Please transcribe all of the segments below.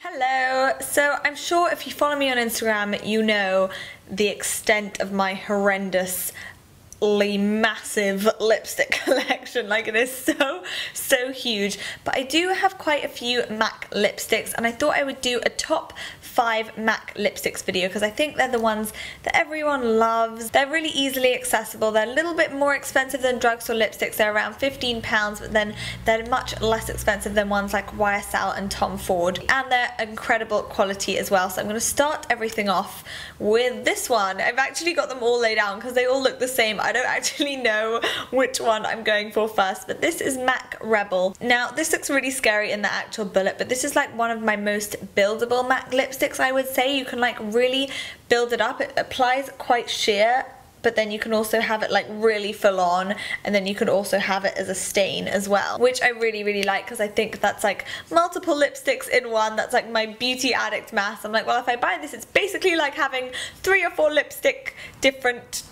Hello! So I'm sure if you follow me on Instagram, you know the extent of my horrendously massive lipstick collection. Like, it is so huge. But I do have quite a few MAC lipsticks, and I thought I would do a top 5 MAC lipsticks video because I think they're the ones that everyone loves. They're really easily accessible. They're a little bit more expensive than drugstore lipsticks. They're around £15, but then they're much less expensive than ones like YSL and Tom Ford, and they're incredible quality as well. So I'm going to start everything off with this one. I've actually got them all laid out because they all look the same. I don't actually know which one I'm going for first, but this is MAC Rebel. Now, this looks really scary in the actual bullet, but this is like one of my most buildable MAC lipsticks, I would say. You can like really build it up. It applies quite sheer, but then you can also have it like really full on, and then you can also have it as a stain as well, which I really like because I think that's like multiple lipsticks in one. That's like my beauty addict math. I'm like, well, if I buy this, it's basically like having 3 or 4 lipstick different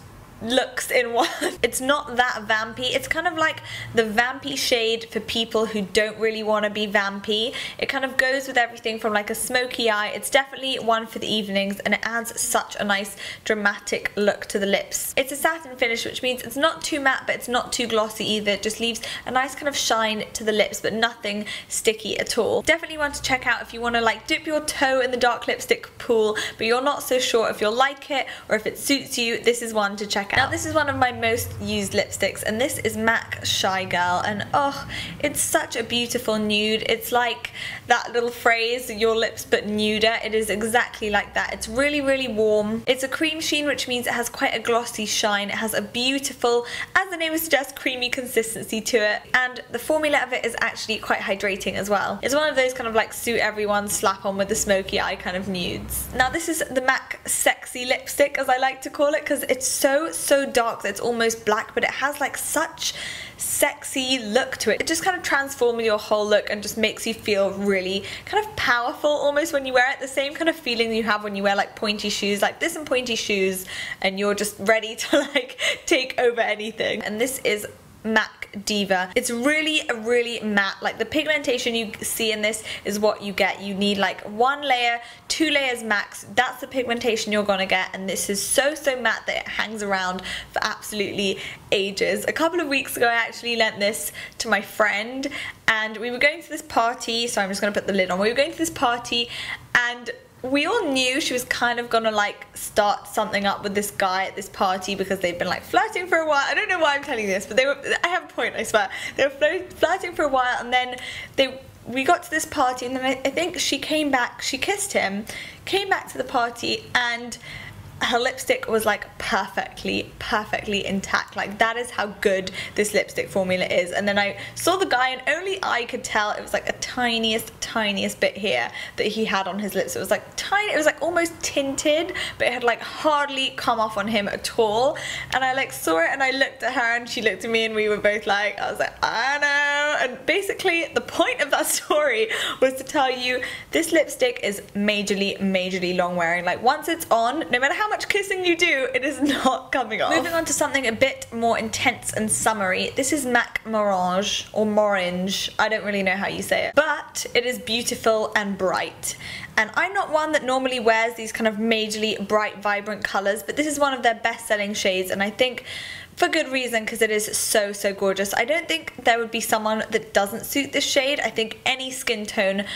looks in one. It's not that vampy. It's kind of like the vampy shade for people who don't really want to be vampy. It kind of goes with everything from like a smoky eye. It's definitely one for the evenings, and it adds such a nice dramatic look to the lips. It's a satin finish, which means it's not too matte, but it's not too glossy either. It just leaves a nice kind of shine to the lips, but nothing sticky at all. Definitely one to check out if you want to like dip your toe in the dark lipstick pool, but you're not so sure if you'll like it or if it suits you. This is one to check out. Now, this is one of my most used lipsticks, and this is MAC Shy Girl, and oh, it's such a beautiful nude. It's like that little phrase, your lips but nuder. It is exactly like that. It's really warm. It's a cream sheen, which means it has quite a glossy shine. It has a beautiful, as the name would suggest, creamy consistency to it, and the formula of it is actually quite hydrating as well. It's one of those kind of like suit everyone, slap on with the smoky eye kind of nudes. Now, this is the MAC Sexy Lipstick, as I like to call it, because it's so dark that it's almost black, but it has like such sexy look to it. It just kind of transforms your whole look and just makes you feel really kind of powerful almost when you wear it. The same kind of feeling you have when you wear like pointy shoes, like this and pointy shoes, and you're just ready to like take over anything. And this is MAC Diva. It's really matte. Like, the pigmentation you see in this is what you get. You need like 1 layer, 2 layers max. That's the pigmentation you're gonna get, and this is so matte that it hangs around for absolutely ages. A couple of weeks ago I actually lent this to my friend, and we were going to this party, so I'm just gonna put the lid on. We were going to this party, and we all knew she was kind of gonna like start something up with this guy at this party because they've been like flirting for a while. I don't know why I'm telling you this, but I have a point, I swear. They were flirting for a while, and then we got to this party, and then I think she came back, she kissed him, came back to the party, and her lipstick was like perfectly intact. Like, that is how good this lipstick formula is. And then I saw the guy, and only I could tell it was like a tiniest bit here that he had on his lips. It was like tiny, it was like almost tinted, but it had like hardly come off on him at all. And I like saw it, and I looked at her, and she looked at me, and we were both like, I was like, I know. And basically the point of that story was to tell you this lipstick is majorly long wearing. Like, once it's on, no matter how much kissing you do, it is not coming off. Moving on to something a bit more intense and summery. This is MAC Morange, or Morange. I don't really know how you say it, but it is beautiful and bright. And I'm not one that normally wears these kind of majorly bright, vibrant colors, but this is one of their best-selling shades, and I think for good reason, because it is so gorgeous. I don't think there would be someone that doesn't suit this shade. I think any skin tone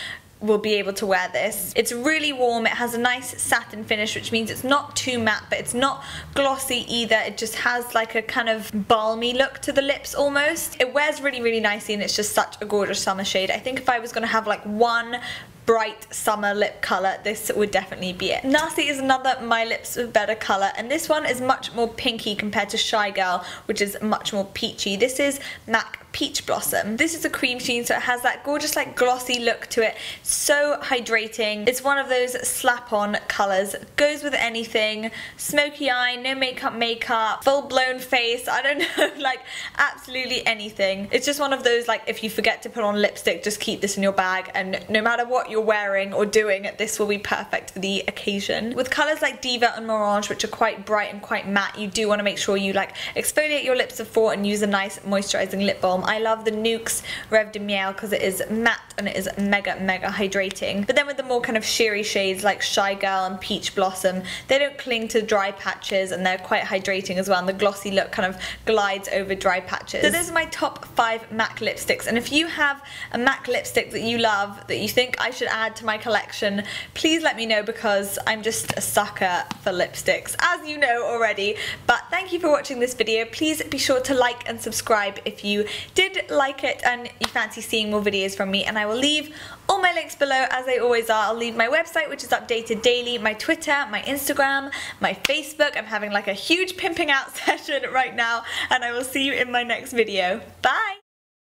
will be able to wear this. It's really warm. It has a nice satin finish, which means it's not too matte, but it's not glossy either. It just has like a kind of balmy look to the lips almost. It wears really nicely, and it's just such a gorgeous summer shade. I think if I was going to have like one bright summer lip colour, this would definitely be it. Nasty is another My Lips with Better colour, and this one is much more pinky compared to Shy Girl, which is much more peachy. This is MAC Peach Blossom. This is a cream sheen, so it has that gorgeous like glossy look to it. So hydrating. It's one of those slap-on colours. Goes with anything. Smoky eye, no makeup, full-blown face, I don't know, like absolutely anything. It's just one of those, like, if you forget to put on lipstick, just keep this in your bag, and no matter what you're wearing or doing, this will be perfect for the occasion. With colours like Diva and Morange, which are quite bright and quite matte, you do want to make sure you like exfoliate your lips before and use a nice moisturising lip balm I love the Nuxe Rêve de Miel because it is matte and it is mega hydrating. But then with the more kind of sheery shades like Shy Girl and Peach Blossom, they don't cling to dry patches and they're quite hydrating as well, and the glossy look kind of glides over dry patches. So those are my top 5 MAC lipsticks, and if you have a MAC lipstick that you love that you think I should add to my collection, please let me know because I'm just a sucker for lipsticks, as you know already. But thank you for watching this video. Please be sure to like and subscribe if you did like it and you fancy seeing more videos from me, and I will leave all my links below as they always are. I'll leave my website, which is updated daily, my Twitter, my Instagram, my Facebook. I'm having like a huge pimping out session right now, and I will see you in my next video. Bye!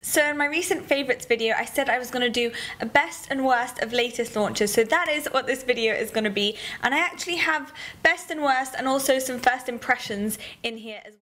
So in my recent favourites video, I said I was going to do a best and worst of latest launches, so that is what this video is going to be, and I actually have best and worst and also some first impressions in here as well.